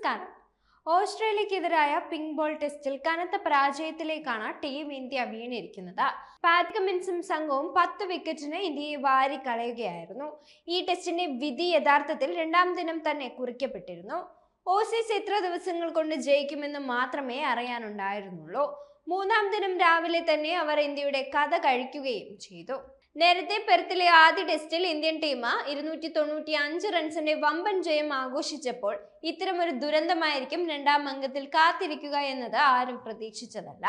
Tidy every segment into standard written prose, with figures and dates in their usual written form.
നമസ്കാരം. ഓസ്ട്രേലിയക്കെതിരായ pink ball ടെസ്റ്റിൽ കനത്ത പരാജയത്തിലേക്കാണ് ടീം ഇന്ത്യ വീണിരിക്കുന്നത്. പാറ്റ് കമിൻസും സംഘവും 10 വിക്കറ്റിന് ഇന്ത്യയെ വാരിക്കളയുകയായിരുന്നു. ഈ ടെസ്റ്റിന്റെ വിധി യഥാർത്ഥത്തിൽ രണ്ടാം ദിനം തന്നെ കുറിക്കപ്പെട്ടിരുന്നു. ഓസീസ് എത്ര ദിവസങ്ങൾ കൊണ്ട് ജയിക്കുമെന്ന് മാത്രമേ അറിയാനുണ്ടായിരുന്നുള്ളൂ. മൂന്നാം ദിനം രാവിലെ തന്നെ അവർ ഇന്ത്യയുടെ കഥ കഴിക്കുകയും ചെയ്തു. നേരത്തെ പെർത്തിലെ ആദ്യ ടെസ്റ്റിൽ ഇന്ത്യൻ ടീം 295 റൺസിന്റെ വമ്പൻ ജയം ആഘോഷിച്ചപ്പോൾ ഇത്തരമൊരു ദുരന്തമായിരിക്കും രണ്ടാം അങ്കത്തിൽ കാത്തിരിക്കുക എന്നത് ആരും പ്രതീക്ഷിച്ചതല്ല.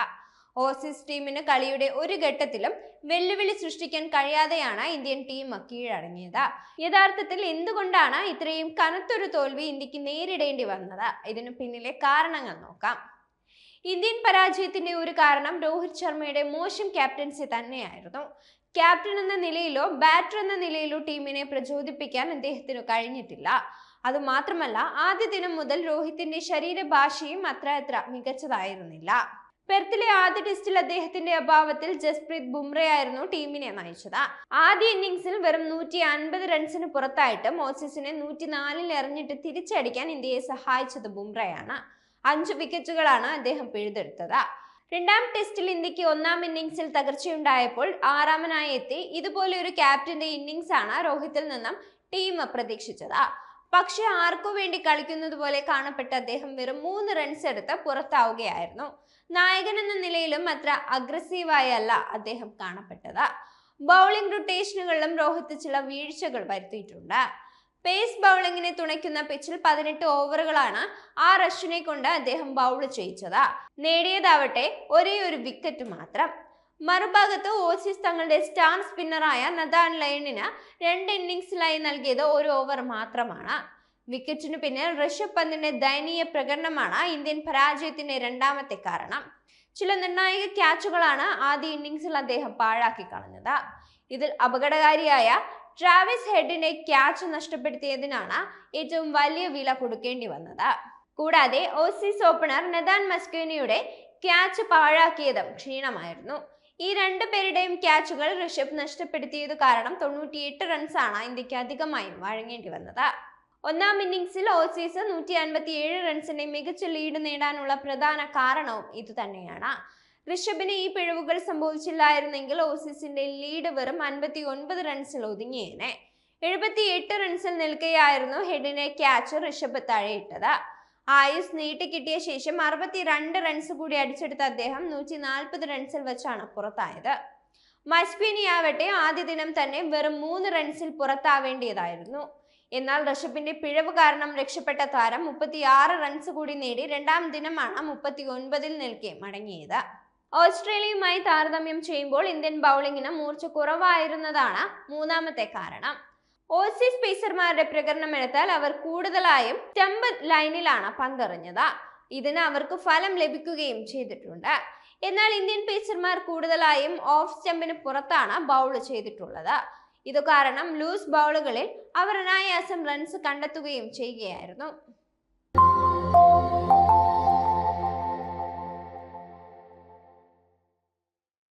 ഓസീസ് ടീമിന് കളിയുടെ ഒരു ഘട്ടത്തിലും വെല്ലുവിളി സൃഷ്ടിക്കാൻ കഴിയാതെയാണ് ഇന്ത്യൻ ടീം കീഴടങ്ങിയത്. യഥാർത്ഥത്തിൽ എന്തുകൊണ്ടാണ് ഇത്രയും കനത്തൊരു തോൽവി ഇന്ത്യക്ക് നേരിടേണ്ടി വന്നത്? ഇതിനു പിന്നിലെ കാരണങ്ങൾ നോക്കാം. ഇന്ത്യൻ പരാജയത്തിന്റെ ഒരു കാരണം രോഹിത് ശർമ്മയുടെ മോശം ക്യാപ്റ്റൻസി തന്നെയായിരുന്നു. ക്യാപ്റ്റൻ എന്ന നിലയിലോ ബാറ്റർ എന്ന നിലയിലോ ടീമിനെ പ്രചോദിപ്പിക്കാൻ അദ്ദേഹത്തിന് കഴിഞ്ഞിട്ടില്ല. അതുമാത്രമല്ല, ആദ്യ ദിനം മുതൽ രോഹിത്തിന്റെ ശരീരഭാഷയും അത്ര മികച്ചതായിരുന്നില്ല. പെർത്തിലെ ആദ്യ ടെസ്റ്റിൽ അദ്ദേഹത്തിന്റെ അഭാവത്തിൽ ജസ്പ്രീത് ബുംറയായിരുന്നു ടീമിനെ നയിച്ചത്. ആദ്യ ഇന്നിംഗ്സിൽ വെറും 150 റൺസിന് പുറത്തായിട്ടും ഓസീസിനെ 104 എറിഞ്ഞിട്ട് തിരിച്ചടിക്കാൻ ഇന്ത്യയെ സഹായിച്ചത് ബുംറയാണ്. 5 വിക്കറ്റുകളാണ് അദ്ദേഹം പിഴുതെടുത്തത്. രണ്ടാം ടെസ്റ്റിൽ ഇന്ത്യക്ക് ഒന്നാം ഇന്നിംഗ്സിൽ തകർച്ചയുണ്ടായപ്പോൾ ആറാമനായി എത്തി ഇതുപോലെ ഒരു ക്യാപ്റ്റന്റെ ഇന്നിംഗ്സ് ആണ് രോഹിത്തിൽ നിന്നും ടീം പ്രതീക്ഷിച്ചത്. പക്ഷെ ആർക്കു വേണ്ടി കളിക്കുന്നത് പോലെ കാണപ്പെട്ട അദ്ദേഹം വെറും 3 റൺസ് എടുത്ത് പുറത്താവുകയായിരുന്നു. നായകൻ എന്ന നിലയിലും അത്ര അഗ്രസീവായല്ല അദ്ദേഹം കാണപ്പെട്ടത്. ബൗളിംഗ് റൊട്ടേഷനുകളിലും രോഹിത് ചില വീഴ്ചകൾ വരുത്തിയിട്ടുണ്ട്. പേസ് ബൗളിങ്ങിനെ തുണയ്ക്കുന്ന പിച്ചിൽ 18 ഓവറുകളാണ് അശ്വിനെ കൊണ്ട് അദ്ദേഹം ബൗൾ ചെയ്യിച്ചത്. നേടിയതാവട്ടെ ഒരേ ഒരു വിക്കറ്റ് മാത്രം. മറുഭാഗത്ത് ഓസീസ് തങ്ങളുടെ സ്റ്റാർ സ്പിന്നറായ നഥാൻ ലയണിന് 2 ഇന്നിംഗ്സിലായി നൽകിയത് 1 ഓവർ മാത്രമാണ്. വിക്കറ്റിനു പിന്നിൽ ഋഷഭ് പന്തിന്റെ ദയനീയ പ്രകടനമാണ് ഇന്ത്യൻ പരാജയത്തിന്റെ രണ്ടാമത്തെ കാരണം. ചില നിർണായക ക്യാച്ചുകളാണ് ആദ്യ ഇന്നിംഗ്സിൽ അദ്ദേഹം പാഴാക്കി കളഞ്ഞത്. ഇതിൽ അപകടകാരിയായ ട്രാവിസ് ഹെഡിന്റെ ക്യാച്ച് നഷ്ടപ്പെടുത്തിയതിനാണ് ഏറ്റവും വലിയ വില കൊടുക്കേണ്ടി വന്നത്. കൂടാതെ ഓസീസ് ഓപ്പണർ നഥാൻ മസ്കേനിയുടെ ക്യാച്ച് പാഴാക്കിയതും ക്ഷീണമായിരുന്നു. ഈ 2 പേരുടെയും ക്യാച്ചുകൾ ഋഷഭ് നഷ്ടപ്പെടുത്തിയത് കാരണം 98 റൺസാണ് ഇന്ത്യക്ക് അധികമായി വഴങ്ങേണ്ടി വന്നത്. ഒന്നാം ഇന്നിംഗ്സിൽ ഓസീസ് 157 റൺസിന്റെ മികച്ച ലീഡ് നേടാനുള്ള പ്രധാന കാരണവും ഇതുതന്നെയാണ്. ഋഷഭിന് ഈ പിഴവുകൾ സംഭവിച്ചില്ലായിരുന്നെങ്കിൽ ഓസീസിന്റെ ലീഡ് വെറും 59 റൺസിൽ ഒതുങ്ങിയേനെ. 78 റൺസിൽ നിൽക്കുകയായിരുന്നു ഹെഡിനെ ക്യാച്ച് ഋഷഭ് തഴയിട്ടത്. ആയുസ് നീട്ടിക്കിട്ടിയ ശേഷം 62 റൺസ് കൂടി അടിച്ചെടുത്ത അദ്ദേഹം 140 റൺസിൽ വെച്ചാണ് പുറത്തായത്. മസ്ക്വീനിയാവട്ടെ ആദ്യ ദിനം തന്നെ വെറും 3 റൺസിൽ പുറത്താവേണ്ടിയതായിരുന്നു. എന്നാൽ ഋഷഭിന്റെ പിഴവ് കാരണം രക്ഷപ്പെട്ട താരം 36 റൺസ് കൂടി നേടി രണ്ടാം ദിനമാണ് 39 നിൽക്കെ മടങ്ങിയത്. ഓസ്ട്രേലിയയുമായി താരതമ്യം ചെയ്യുമ്പോൾ ഇന്ത്യൻ ബൗളിംഗിന് മൂർച്ച കുറവായിരുന്നതാണ് മൂന്നാമത്തെ കാരണം. ഓസീസ് പേസർമാരുടെ പ്രകടനം എടുത്താൽ അവർ കൂടുതലായും സ്റ്റംപ് ലൈനിലാണ് പന്തെറിഞ്ഞത്. ഇതിന് അവർക്ക് ഫലം ലഭിക്കുകയും ചെയ്തിട്ടുണ്ട്. എന്നാൽ ഇന്ത്യൻ പേസർമാർ കൂടുതലായും ഓഫ് സ്റ്റംപിന് പുറത്താണ് ബൗൾ ചെയ്തിട്ടുള്ളത്. ഇതു കാരണം ലൂസ് ബൗളുകളിൽ അവർ അനായാസം റൺസ് കണ്ടെത്തുകയും ചെയ്യുകയായിരുന്നു.